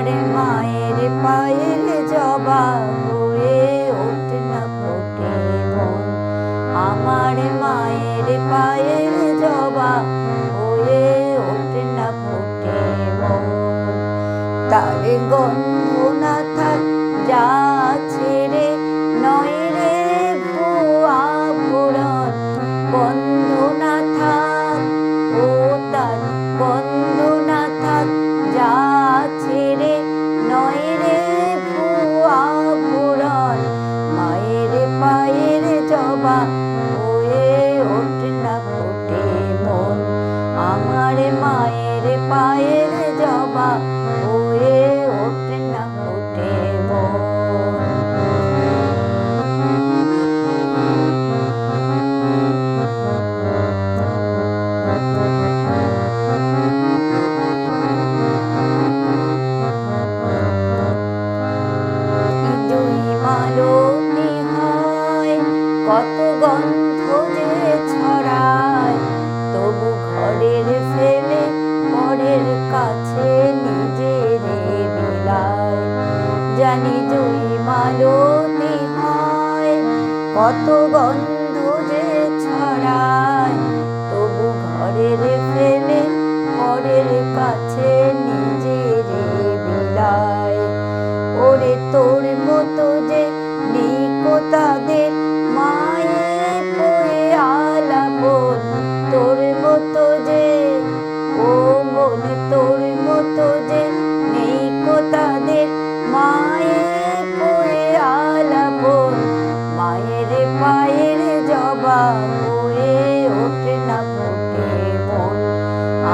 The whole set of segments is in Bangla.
আমার মায়ের পায়ের জবা হয়ে ওঠে না ফোটে মন। আমার মায়ের পায়ের জবা হয়ে ওঠে না ফোটে মন। তার গন্ধ না থাক যা ছেড়ে নয় রে ভুয়া পুরন। গন্ধ না থাক ও তার গন্ধ না থাক যা ছেড়ে নয় রে ভুয়া পুরন। মায়ের পায়ের জবা হয়ে ওঠে না ফোটে মন। আমার মায়ের পায়ের জবা হয়ে ওঠে না ফোটে মন। মালতী হয় কত গন্ধ যে ছড়ায়, তবু ঘরের ফেলে পরের কাছে নিজেরে বিলায়। জানি জুই মালতী হয় কত গন্ধ যে ছড়ায়, তবু ঘরের ফেলে পরের কাছে নিজেরে বিলায়। ওরে তোর মতো যে নিকো তাদের মায়ে পয়ে আলাপন। তোর মতো যে ও মন তোর মতো যে নিকো তাদের মায়ে পয়ে আলাপন। মায়ের পায়ের জবা হয়ে ওঠে না ফোটে মন।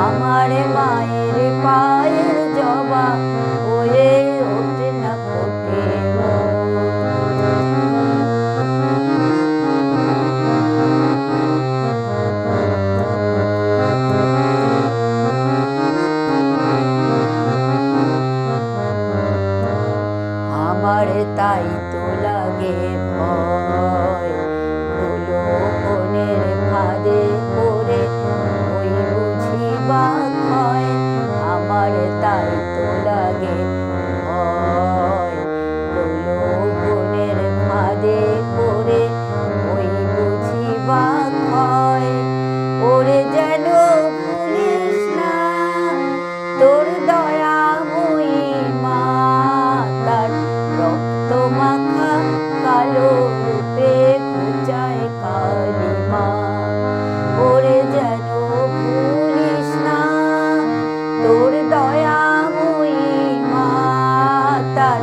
আমার মায়ের পায়ের জবা হয়ে ওঠে না ফোটে মন। আমার তাই তো লাগে ভয়, ধুলো বনের ফাঁদে পড়ে ওই বুঝি বা ক্ষয়। আমার তাই তো লাগে ভয়, ধুলো বনের ফাঁদে পড়ে ওই বুঝি বা ক্ষয়। ওরে যেন ভুলিস না তোর দয়াময়ী মা, তার রক্ত মাখা কালো রূপে ঘুচায় কালিমা। ওরে যেন ভুলিস না তোর দয়াময়ী মা, তার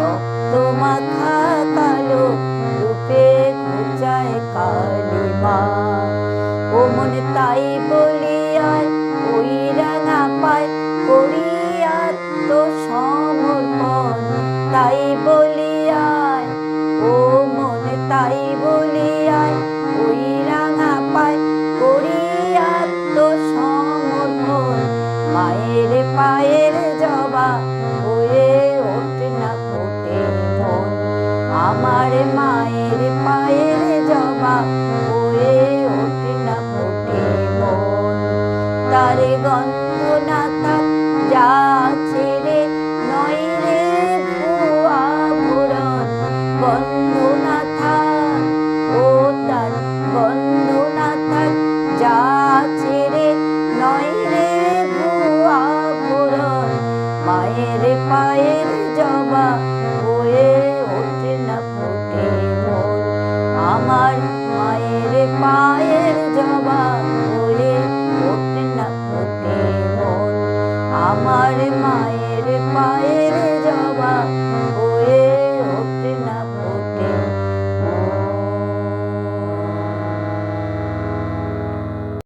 রক্ত মাখা কালো রূপে ঘুচায় কালিমা। ও মন তাই বলিয়ায় ওই রাঙা পায় করি আত্মসমর্পণ। তাই বলিয়ায় ও মন তাই বলিয়ায় ওই রাঙা পায় করি আত্মসমর্পণ। মায়ের পায়ের জবা হয়ে ওঠে না ফোটে মন। আমার